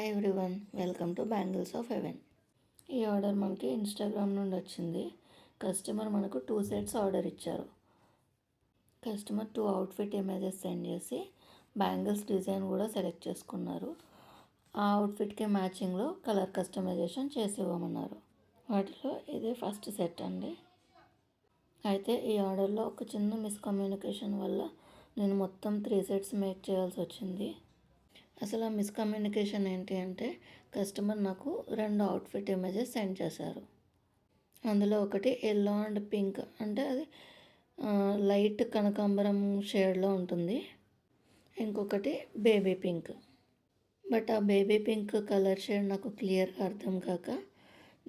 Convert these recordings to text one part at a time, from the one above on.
Hi everyone, welcome to bangles of haven. ఈ order మనకి Instagram నుండి వచ్చింది. కస్టమర్ మనకు 2 సెట్స్ ఆర్డర్ ఇచ్చారు. కస్టమర్ 2 అవుట్ఫిట్ ఇమేజెస్ సెండ్ చేసి బ్యాంగిల్స్ డిజైన్ కూడా సెలెక్ట్ చేసుకున్నారు. ఆ అవుట్ఫిట్కి మ్యాచింగ్లో కలర్ కస్టమైజేషన్ చేసి ఇవ్వమన్నారు. వాటిలో ఇదే ఫస్ట్ సెట్ అండి. అయితే ఈ ఆర్డర్లో ఒక చిన్న మిస్కమ్యూనికేషన్ వల్ల నేను మొత్తం 3 సెట్స్ మేక్ చేయాల్సి వచ్చింది. అసలు ఆ మిస్కమ్యూనికేషన్ ఏంటి అంటే, కస్టమర్ నాకు 2 అవుట్ఫిట్ ఇమేజెస్ సెండ్ చేశారు. అందులో ఒకటి ఎల్లో అండ్ పింక్, అంటే అది లైట్ కనకాంబరం షేడ్లో ఉంటుంది. ఇంకొకటి బేబీ పింక్. బట్ ఆ బేబీ పింక్ కలర్ షేడ్ నాకు క్లియర్గా అర్థం కాక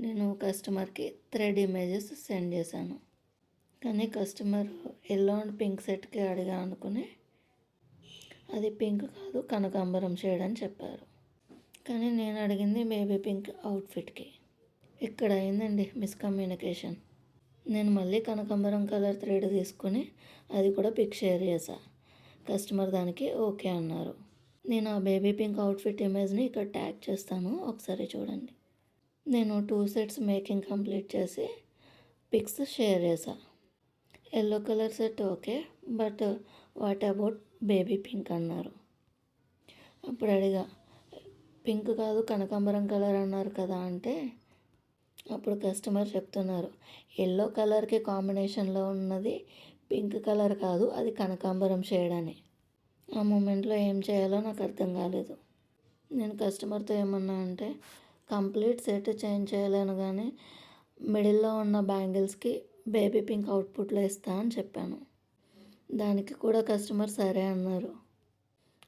నేను కస్టమర్కి థ్రెడ్ ఇమేజెస్ సెండ్ చేశాను. కానీ కస్టమర్ ఎల్లో అండ్ పింక్ సెట్కి అడిగా అనుకుని అది పింక్ కాదు కనకాంబరం షేడ్ అని చెప్పారు. కానీ నేను అడిగింది బేబీ పింక్ అవుట్ఫిట్కి. ఇక్కడ అయిందండి మిస్కమ్యూనికేషన్. నేను మళ్ళీ కనకాంబరం కలర్ థ్రెడ్ తీసుకుని అది కూడా పిక్ షేర్ చేశా. కస్టమర్ దానికి ఓకే అన్నారు. నేను ఆ బేబీ పింక్ అవుట్ఫిట్ ఇమేజ్ని ఇక్కడ ట్యాగ్ చేస్తాను, ఒకసారి చూడండి. నేను 2 సెట్స్ మేకింగ్ కంప్లీట్ చేసి పిక్స్ షేర్ చేశా. Yellow colour set okay, but what about baby pink అన్నారు. అప్పుడు అడిగా, పింక్ కాదు కనకాంబరం కలర్ అన్నారు కదా అంటే, అప్పుడు కస్టమర్ చెప్తున్నారు, ఎల్లో కలర్కి కాంబినేషన్లో ఉన్నది పింక్ కలర్ కాదు, అది కనకాంబరం షేడ్ అని. ఆ మూమెంట్లో ఏం చేయాలో నాకు అర్థం కాలేదు. నేను కస్టమర్తో ఏమన్నా అంటే, కంప్లీట్ సెట్ చేంజ్ చేయలేను కానీ మిడిల్లో ఉన్న బ్యాంగిల్స్కి బేబీ పింక్ అవుట్పుట్లో ఇస్తా అని చెప్పాను. దానికి కూడా కస్టమర్ సరే అన్నారు.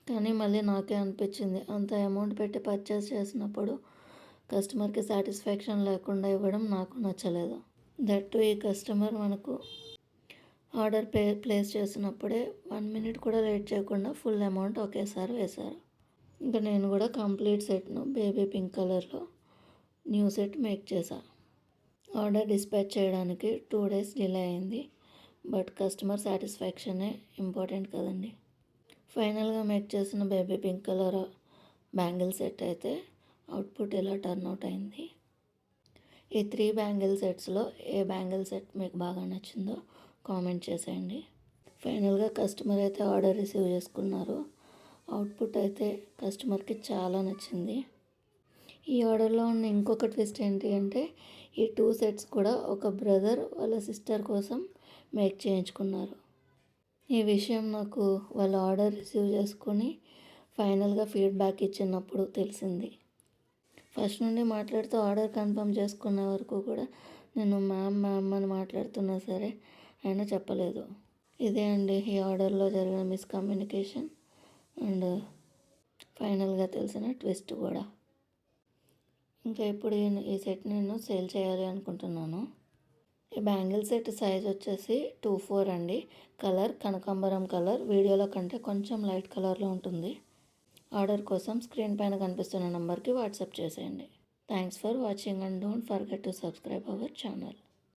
కానీ మళ్ళీ నాకే అనిపించింది, అంత అమౌంట్ పెట్టి పర్చేస్ చేసినప్పుడు కస్టమర్కి సాటిస్ఫాక్షన్ లేకుండా ఇవ్వడం నాకు నచ్చలేదు. దట్టు ఈ కస్టమర్ మనకు ఆర్డర్ ప్లేస్ చేసినప్పుడే 1 మినిట్ కూడా లేట్ చేయకుండా ఫుల్ అమౌంట్ ఒకేసారి వేశారు. ఇంకా నేను కూడా కంప్లీట్ సెట్ను బేబీ పింక్ కలర్లో న్యూ సెట్ మేక్ చేశా. ఆర్డర్ డిస్పాచ్ చేయడానికి 2 డేస్ డిలే అయింది. బట్ కస్టమర్ సాటిస్ఫాక్షనే ఇంపార్టెంట్ కదండి. ఫైనల్గా మేక్ చేసిన baby pink colour bangle set అయితే అవుట్పుట్ ఇలా టర్న్అవుట్ అయింది. ఈ 3 బ్యాంగిల్ సెట్స్లో ఏ బ్యాంగిల్ సెట్ మీకు బాగా నచ్చిందో కామెంట్ చేసేయండి. ఫైనల్గా కస్టమర్ అయితే ఆర్డర్ రిసీవ్ చేసుకున్నారు. అవుట్పుట్ అయితే కస్టమర్కి చాలా నచ్చింది. ఈ ఆర్డర్లో ఉన్న ఇంకొక ట్విస్ట్ ఏంటి అంటే, ఈ 2 సెట్స్ కూడా ఒక బ్రదర్ వాళ్ళ సిస్టర్ కోసం మేక్ చేయించుకున్నారు. ఈ విషయం నాకు వాళ్ళ ఆర్డర్ రిసీవ్ చేసుకొని ఫైనల్గా ఫీడ్బ్యాక్ ఇచ్చినప్పుడు తెలిసింది. ఫస్ట్ నుండి మాట్లాడుతూ ఆర్డర్ కన్ఫర్మ్ చేసుకునే వరకు కూడా నేను మ్యామ్ అని మాట్లాడుతున్నా సరే అయినా చెప్పలేదు. ఇదే అండి ఈ ఆర్డర్లో జరిగిన మిస్కమ్యూనికేషన్ అండ్ ఫైనల్గా తెలిసిన ట్విస్ట్ కూడా. ఇంకా ఇప్పుడు ఈ సెట్ నేను సేల్ చేయాలి అనుకుంటున్నాను. ఈ బ్యాంగిల్ సెట్ సైజ్ వచ్చేసి 2/4 అండి. కలర్ కనకాంబరం కలర్, వీడియోలో కంటే కొంచెం లైట్ కలర్లో ఉంటుంది. ఆర్డర్ కోసం స్క్రీన్ పైన కనిపిస్తున్న నెంబర్కి వాట్సాప్ చేసేయండి. Thanks for watching and don't forget to subscribe our channel.